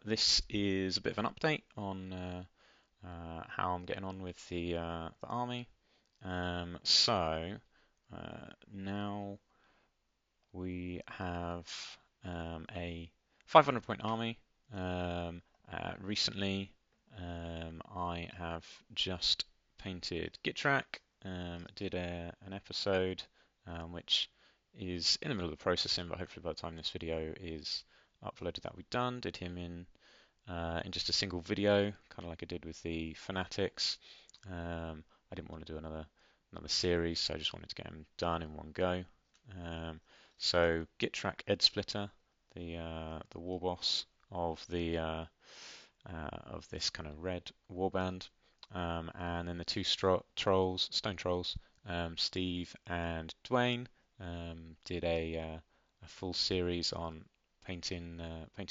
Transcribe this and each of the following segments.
This is a bit of an update on how I'm getting on with the army. Now we have a 500 point army. Recently, I have just painted Gittrack. Did an episode which is in the middle of the processing, but hopefully by the time this video is uploaded, that we've done. Did him in just a single video, kind of like I did with the Fanatics. I didn't want to do another series, so I just wanted to get them done in one go. So Gittrack Ed Splitter, the war boss of the of this kind of red warband, and then the two stone trolls, Steve and Dwayne, did a full series on painting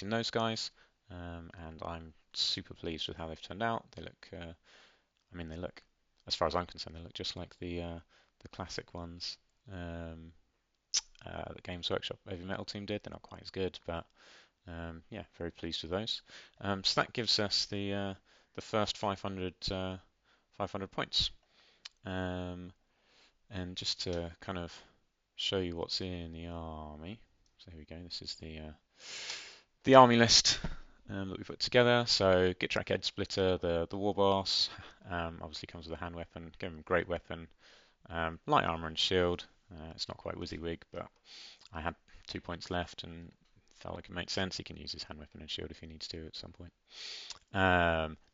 those guys, and I'm super pleased with how they've turned out. They look, I mean, they look, as far as I'm concerned, they look just like the classic ones. Um, the Games Workshop Heavy Metal team did. They're not quite as good, but yeah, very pleased with those. So that gives us the first 500 points. Um, and just to kind of show you what's in the army. So here we go. This is the army list that we put together. So Gittrack Head Splitter, the war boss, obviously comes with a hand weapon. Give him a great weapon, light armor and shield. It's not quite WYSIWYG, but I had 2 points left and felt like it made sense. He can use his hand weapon and shield if he needs to at some point.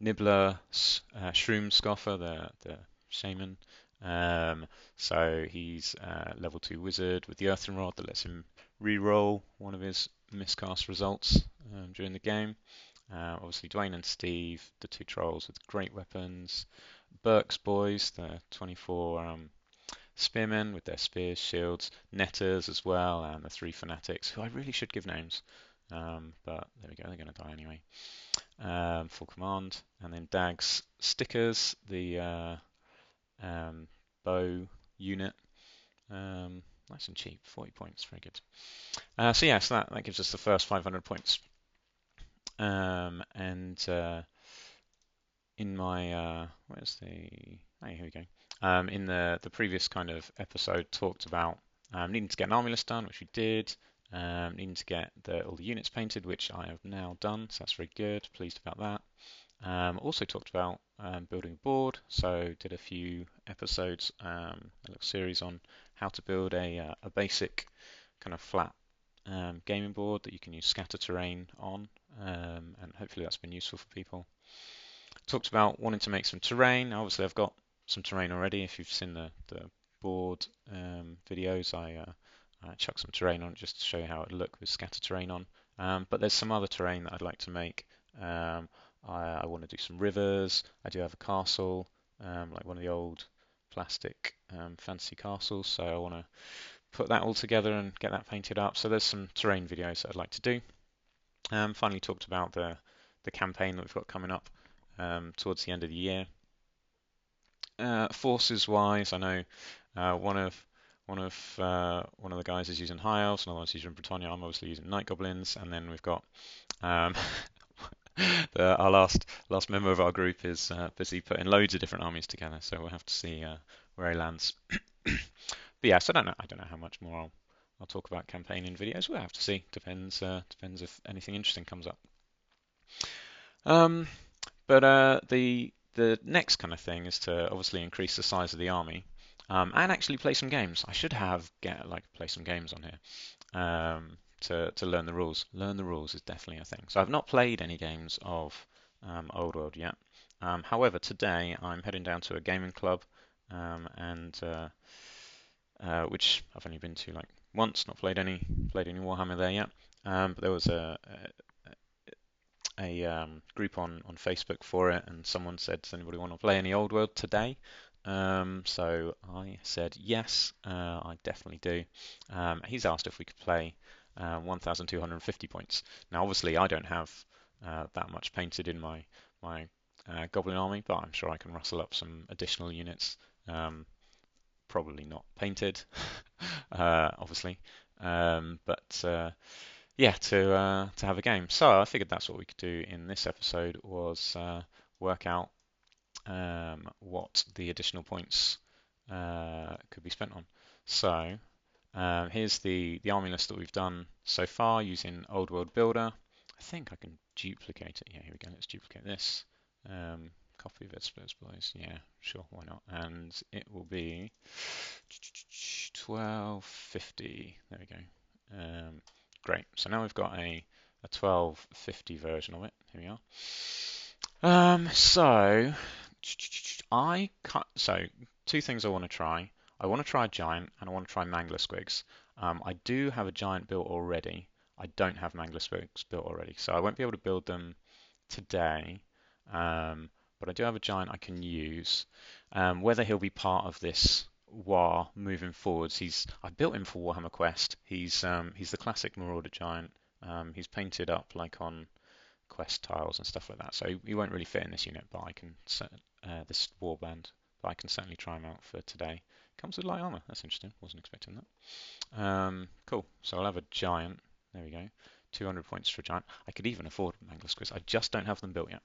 Nibbler, Shroom Scoffer, the shaman. So he's level 2 wizard with the Earthen Rod that lets him re-roll one of his miscast results during the game. Obviously Dwayne and Steve, the two trolls with great weapons. Burke's boys, the 24 spearmen with their spears, shields, netters as well, and the three fanatics, who I really should give names. But there we go, they're going to die anyway. Full command. And then Dag's stickers, the bow unit. Nice and cheap, 40 points, very good. So yeah, so that gives us the first 500 points. And in my, where's the, oh, here we go. In the previous kind of episode, talked about needing to get an army list done, which we did. Needing to get all the units painted, which I have now done, so that's very good. Pleased about that. Also talked about building a board, so did a few episodes, a little series on how to build a basic kind of flat gaming board that you can use scatter terrain on, and hopefully that's been useful for people. Talked about wanting to make some terrain. Obviously, I've got some terrain already. If you've seen the board videos, I chuck some terrain on it just to show you how it would look with scatter terrain on. But there's some other terrain that I'd like to make. I want to do some rivers. I do have a castle, like one of the old plastic fancy castles. So I want to put that all together and get that painted up. So there's some terrain videos that I'd like to do. Finally talked about the campaign that we've got coming up towards the end of the year. Forces wise, I know one of the guys is using High Elves, another one's using Britannia. I'm obviously using Night Goblins, and then we've got um, our last member of our group is busy putting loads of different armies together, so we'll have to see where he lands. But yeah, so I don't know how much more I'll talk about campaigning videos. We'll have to see. Depends if anything interesting comes up. But the next kind of thing is to obviously increase the size of the army, and actually play some games. I should play some games on here to learn the rules. Learn the rules is definitely a thing. So I've not played any games of Old World yet. However, today I'm heading down to a gaming club, and which I've only been to like once, not played any Warhammer there yet. But there was a group on Facebook for it, and someone said, "Does anybody want to play any Old World today?" So I said yes, I definitely do. He's asked if we could play 1,250 points. Now, obviously, I don't have that much painted in my Goblin army, but I'm sure I can rustle up some additional units. Probably not painted, obviously, but yeah, to have a game. So I figured that's what we could do in this episode was work out what the additional points could be spent on. So here's the army list that we've done so far using Old World Builder. I think I can duplicate it. Yeah, here we go. Let's duplicate this. Copy of Vespers, boys. Yeah, sure, why not? And it will be 1250. There we go. Great. So now we've got a 1250 version of it. Here we are. So so two things I want to try. I want to try a giant and I want to try mangler squigs. I do have a giant built already. I don't have mangler squigs built already, so I won't be able to build them today. But I do have a giant I can use. Whether he'll be part of this war moving forwards, I built him for Warhammer Quest. He's the classic Marauder giant. He's painted up like on quest tiles and stuff like that. So he won't really fit in this unit, but I can this warband, but I can certainly try him out for today. Comes with light armor. That's interesting. Wasn't expecting that. Cool. So I'll have a giant. There we go. 200 points for a giant. I could even afford Mangler Squids. I just don't have them built yet.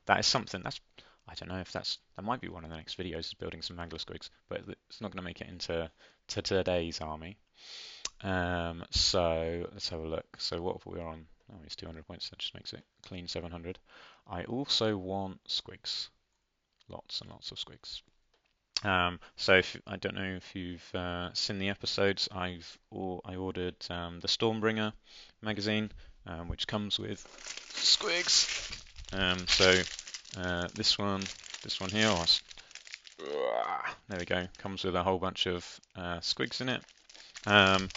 That is something I don't know if that might be one of the next videos is building some Mangler Squigs, but it's not going to make it into today's army. So let's have a look. So what have we on? Oh, it's 200 points. That just makes it clean 700. I also want squigs. Lots and lots of squigs. So I don't know if you've seen the episodes. I ordered the Stormbringer magazine, which comes with squigs. This one here, there we go. Comes with a whole bunch of squigs in it.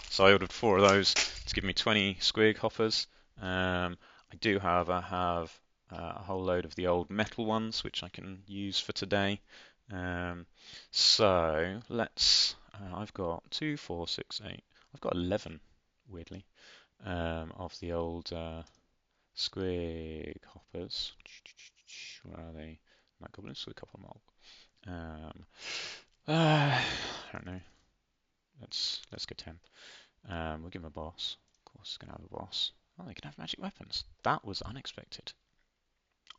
So I ordered 4 of those to give me 20 squig hoppers. I do, however, have a whole load of the old metal ones, which I can use for today. So let's. I've got 2, 4, 6, 8. I've got 11, weirdly, of the old squig hoppers. Where are they? Night Goblin, so a couple more. I don't know. Let's get 10. We'll give him a boss. Of course, he's gonna have a boss. Oh, they can have magic weapons. That was unexpected.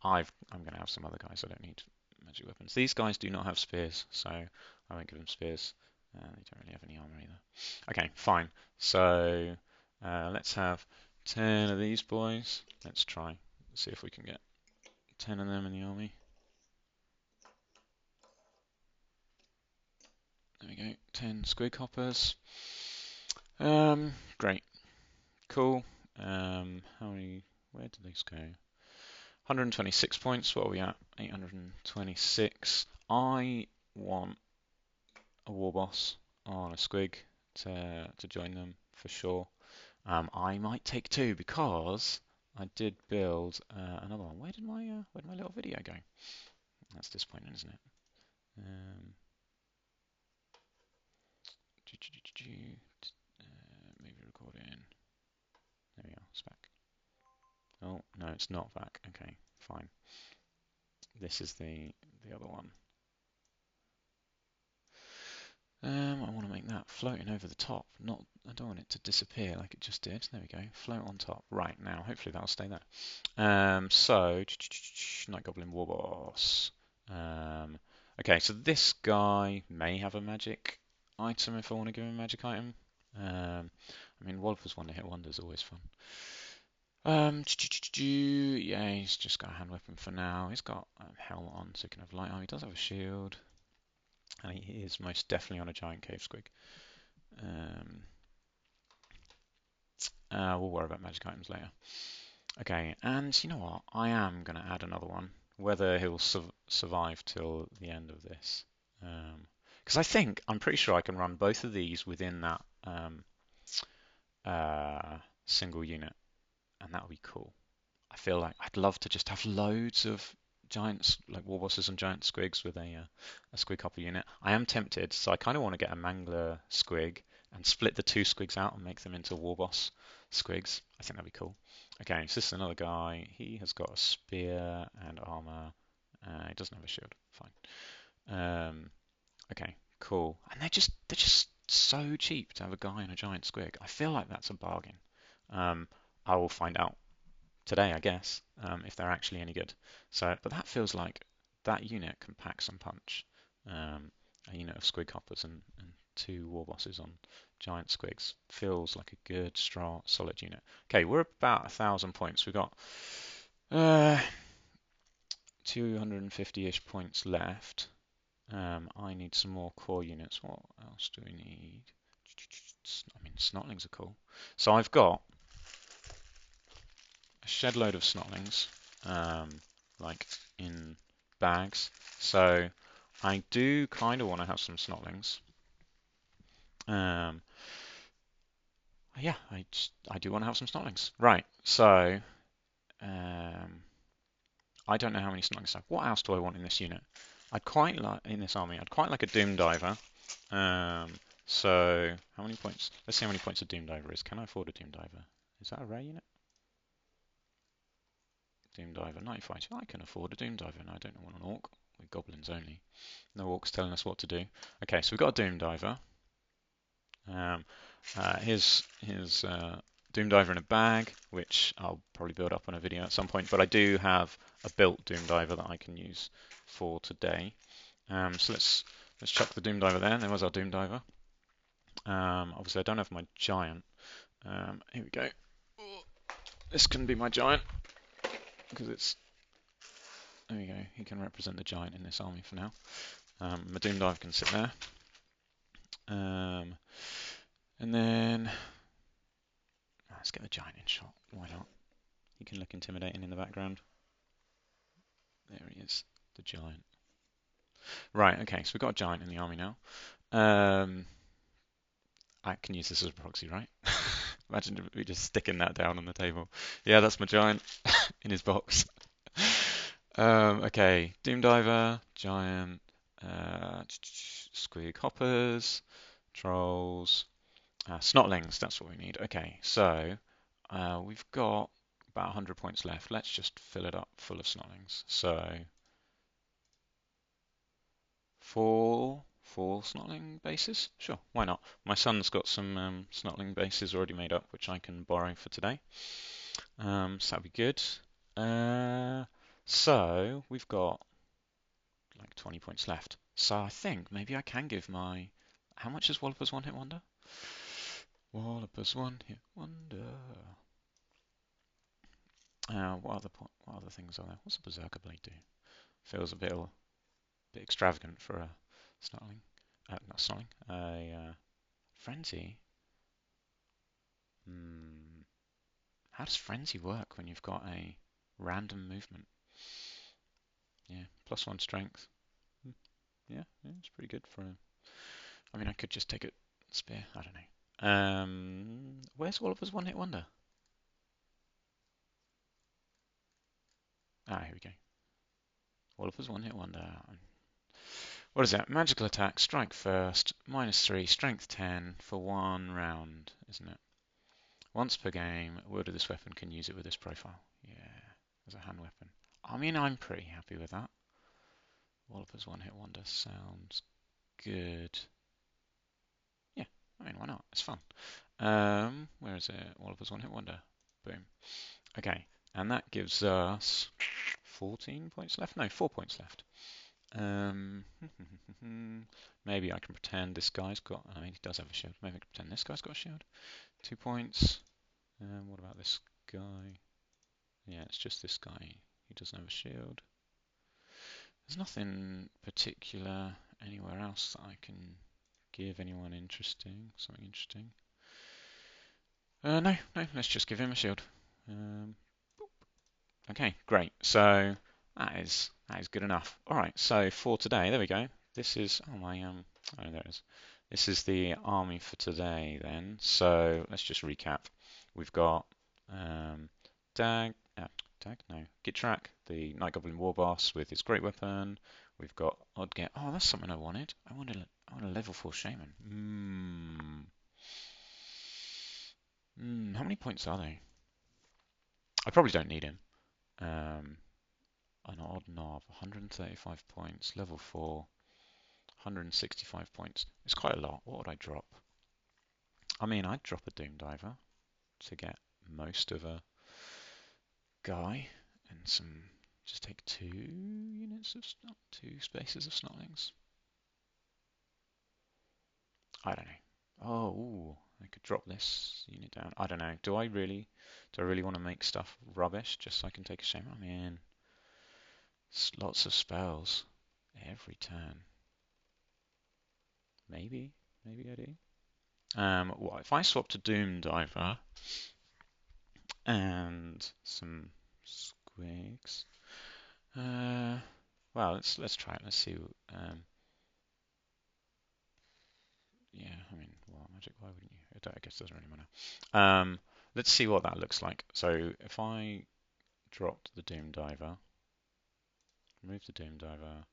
I'm gonna have some other guys. I don't need magic weapons. These guys do not have spears, so I won't give them spears. They don't really have any armor either. Okay, fine. So let's have 10 of these boys. Let's try. See if we can get 10 of them in the army. There we go. 10 squig hoppers. Great. Cool. How many? Where did these go? 126 points. What are we at? 826. I want a war boss on a squig to join them for sure. I might take 2 because I did build another one. Where did my little video go? That's disappointing, isn't it? Maybe recording. There we are. It's back. Oh no, it's not back. Okay, fine. This is the other one. I want to make that floating over the top. I don't want it to disappear like it just did. There we go. Float on top. Right now, hopefully that'll stay there. So Night Goblin War Boss. Okay, so this guy may have a magic item if I want to give him a magic item. I mean, Wolfer's one to hit wonder is always fun. Yeah, he's just got a hand weapon for now. He's got a helmet on, so he can have light armor. He does have a shield. And he is most definitely on a giant cave squig. We'll worry about magic items later. Okay, and you know what? I am going to add another one, whether he'll survive till the end of this. Because I'm pretty sure I can run both of these within that single unit, and that would be cool. I feel like I'd love to just have loads of giants, like war bosses and giant squigs with a squig hopper unit. I am tempted, so I kind of want to get a mangler squig and split the 2 squigs out and make them into war boss squigs. I think that'd be cool. Okay, so this is another guy. He has got a spear and armor. He doesn't have a shield. Fine. Okay, cool. And they're just so cheap to have a guy and a giant squig. I feel like that's a bargain. I will find out today, I guess, if they're actually any good. So, but that feels like that unit can pack some punch. A unit of squig hoppers and 2 war bosses on giant squigs feels like a good, strong, solid unit. Okay, we're about 1,000 points. We've got 250-ish points left. I need some more core units. What else do we need? I mean, snotlings are cool. So I've got a shed load of snotlings, like in bags. So I do kind of want to have some snotlings. Yeah, I do want to have some snotlings. Right, so I don't know how many snotlings I have. What else do I want in this unit? I'd quite like, in this army, I'd quite like a Doom Diver. So how many points? Let's see how many points a Doom Diver is. Can I afford a Doom Diver? Is that a rare unit? Doom Diver, 95. I can afford a Doom Diver, and I don't want an Orc. We're goblins only. No Orcs telling us what to do. Okay, so we've got a Doom Diver. Here's Doom Diver in a bag, which I'll probably build up on a video at some point. But I do have a built Doom Diver that I can use for today. So let's chuck the Doom Diver there. There was our Doom Diver. Obviously, I don't have my giant. Here we go. This can be my giant because it's. There we go. He can represent the giant in this army for now. My Doom Diver can sit there. And then let's get the giant in shot. Why not? He can look intimidating in the background. There he is, the giant. Right, okay, so we've got a giant in the army now. I can use this as a proxy, right? Imagine me just sticking that down on the table. Yeah, that's my giant in his box. Okay, Doom Diver, giant, squig hoppers, trolls, snotlings, that's what we need. Okay, so we've got about 100 points left. Let's just fill it up full of snotlings. So four snotling bases? Sure, why not? My son's got some snotling bases already made up, which I can borrow for today. So that'll be good. So we've got like 20 points left. So I think maybe I can give my... How much is Wallopers One Hit Wonder? Wallopers One Hit Wonder. What other things are there? What's a Berserker Blade do? Feels a bit extravagant for a snotling. Not snotling. A frenzy. How does frenzy work when you've got a random movement? Yeah, +1 strength. Yeah, it's pretty good for a... I mean, I could just take a spear. I don't know. Where's Wallopers One Hit Wonder? Here we go. Wallopers One Hit Wonder. What is that? Magical attack, strike first, -3, strength 10 for 1 round, isn't it? Once per game, wielder this weapon can use it with this profile. Yeah, as a hand weapon. I mean, I'm pretty happy with that. Wallopers One Hit Wonder sounds good. Yeah, I mean, why not? It's fun. Where is it? Wallopers One Hit Wonder. Boom. Okay, and that gives us 14 points left? No, 4 points left. Maybe I can pretend this guy's got... I mean, he does have a shield. Maybe I can pretend this guy's got a shield. 2 points. What about this guy? Yeah, it's just this guy. He doesn't have a shield. There's nothing particular anywhere else that I can give anyone interesting. Something interesting. No, let's just give him a shield. Okay, great. So that is good enough. All right. So for today, there we go. This is oh there it is. This is the army for today then. So let's just recap. We've got Gitrak, the Night Goblin war boss with his great weapon. We've got Odget. Oh, that's something I wanted. I want a level 4 shaman. How many points are they? I probably don't need him. An odd knob, 135 points, level 4, 165 points. It's quite a lot. What would I drop? I mean, I'd drop a Doom Diver to get most of a guy and just take 2 units of 2 spaces of snotlings. I don't know. Oh, ooh, I could drop this unit down. I don't know. Do I really want to make stuff rubbish just so I can take a shame? I mean, lots of spells every turn. Maybe I do. Well, if I swap to Doom Diver and some squigs, well, let's try it. Let's see. Yeah, I mean, well, magic. Why wouldn't you? I guess it doesn't really matter. Let's see what that looks like. So if I dropped the Doom Diver, remove the Doom Diver,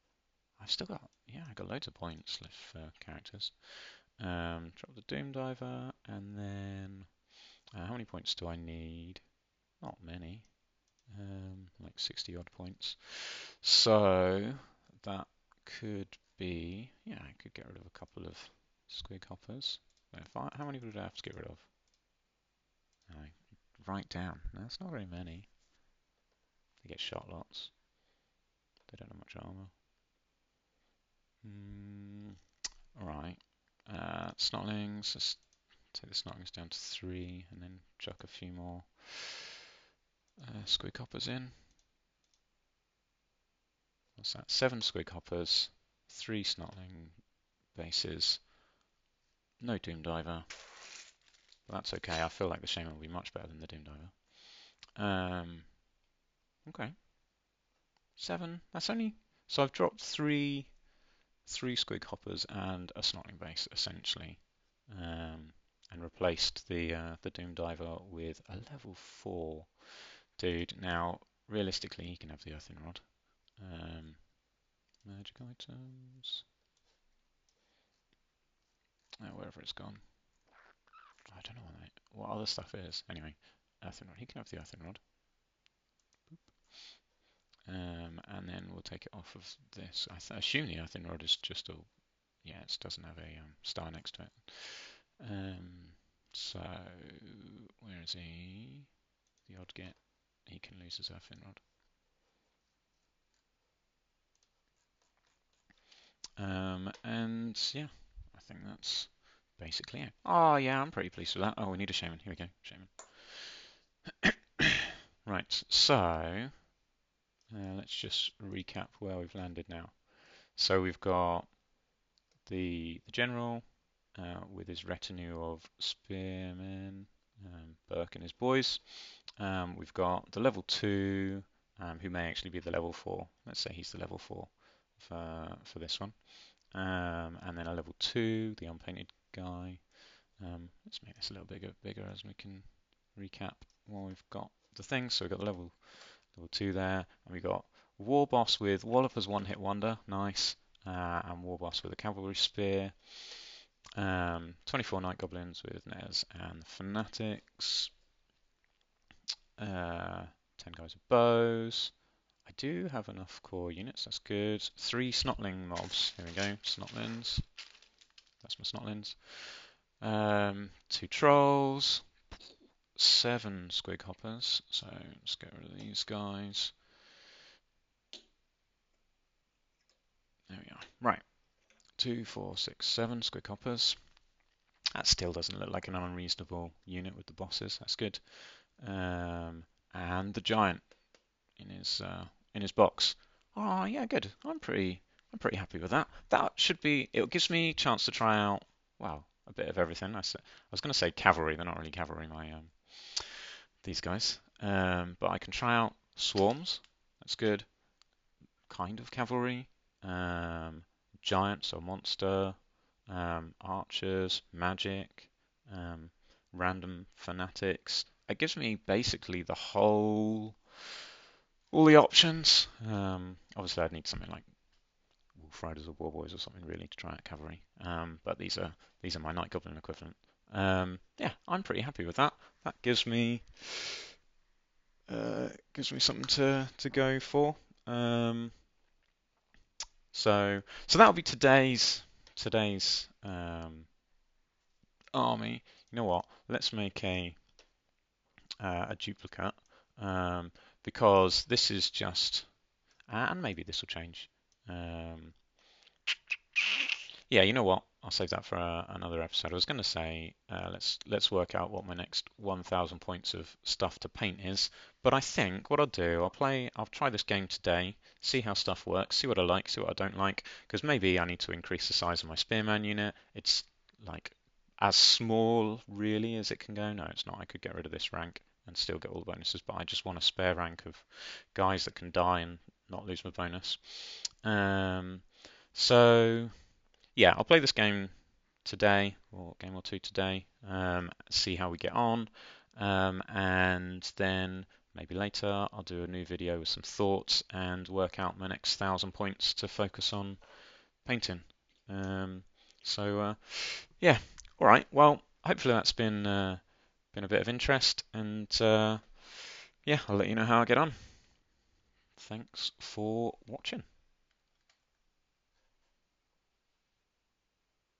I've still got, yeah, I got loads of points left for characters. Drop the Doom Diver, and then how many points do I need? Not many, like 60 odd points. So that could be, yeah, I could get rid of a couple of squig hoppers. How many would I have to get rid of? Write down. No, that's not very many. They get shot lots. They don't have much armor. Alright. Snotlings. Let's take the snotlings down to 3 and then chuck a few more squig hoppers in. What's that? 7 squig hoppers, 3 snotling bases, no Doom Diver. But that's okay. I feel like the Shaman will be much better than the Doom Diver. Okay. 7. That's only. So I've dropped 3 squig hoppers and a snotling base essentially, and replaced the Doom Diver with a level 4 dude. Now, realistically, he can have the Earthen Rod. Magic items. Wherever it's gone. I don't know what other stuff is. Anyway, Earthen Rod. He can have the Earthen Rod. And then we'll take it off of this. I assume the Earthen Rod is just a, yeah, it doesn't have a star next to it. So where is he? The odd get. He can lose his Earthen Rod. And yeah, I think that's basically it. Oh yeah, I'm pretty pleased with that. Oh, we need a Shaman. Here we go, Shaman. Right, so let's just recap where we've landed now. So we've got the general with his retinue of spearmen, Burke and his boys. We've got the level 2, who may actually be the level 4. Let's say he's the level 4 for this one. And then a level 2, the unpainted guy. Let's make this a little bigger as we can recap while we've got the things. So we've got the level 2 there, and we've got War Boss with Walloper's one-hit wonder, nice, and War Boss with a cavalry spear. 24 Night Goblins with Nez and Fanatics. 10 guys with bows. I do have enough core units, that's good. 3 snotling mobs, here we go, snotlings. That's my snotlings. 2 trolls. 7 squig hoppers, so let's get rid of these guys. There we are. Right. 2, 4, 6, 7 squig hoppers. That still doesn't look like an unreasonable unit with the bosses. That's good. And the giant in his box. Oh yeah, good. I'm pretty happy with that. That should be. It gives me a chance to try out. Wow, a bit of everything. I was going to say cavalry. They're not really cavalry. These guys. But I can try out swarms. That's good. Kind of cavalry. Giants or monster. Archers, magic, random fanatics. It gives me basically all the options. Obviously, I'd need something like Wolf Riders or War Boys or something really to try out cavalry. But these are my Night Goblin equivalent. Yeah, I'm pretty happy with that. That gives me something to go for. So that'll be today's army. You know what? Let's make a a duplicate because this is just, and maybe this will change. Yeah, you know what? I'll save that for another episode. I was going to say let's work out what my next 1,000 points of stuff to paint is. But I think what I'll do, I'll try this game today, see how stuff works, see what I like, see what I don't like, because maybe I need to increase the size of my spearman unit. It's like as small really as it can go. No, it's not. I could get rid of this rank and still get all the bonuses, but I just want a spare rank of guys that can die and not lose my bonus. So yeah, I'll play this game today, or game or two today, see how we get on, and then maybe later I'll do a new video with some thoughts and work out my next 1,000 points to focus on painting. Um, so yeah, all right. Well, hopefully that's been a bit of interest, and yeah, I'll let you know how I get on. Thanks for watching.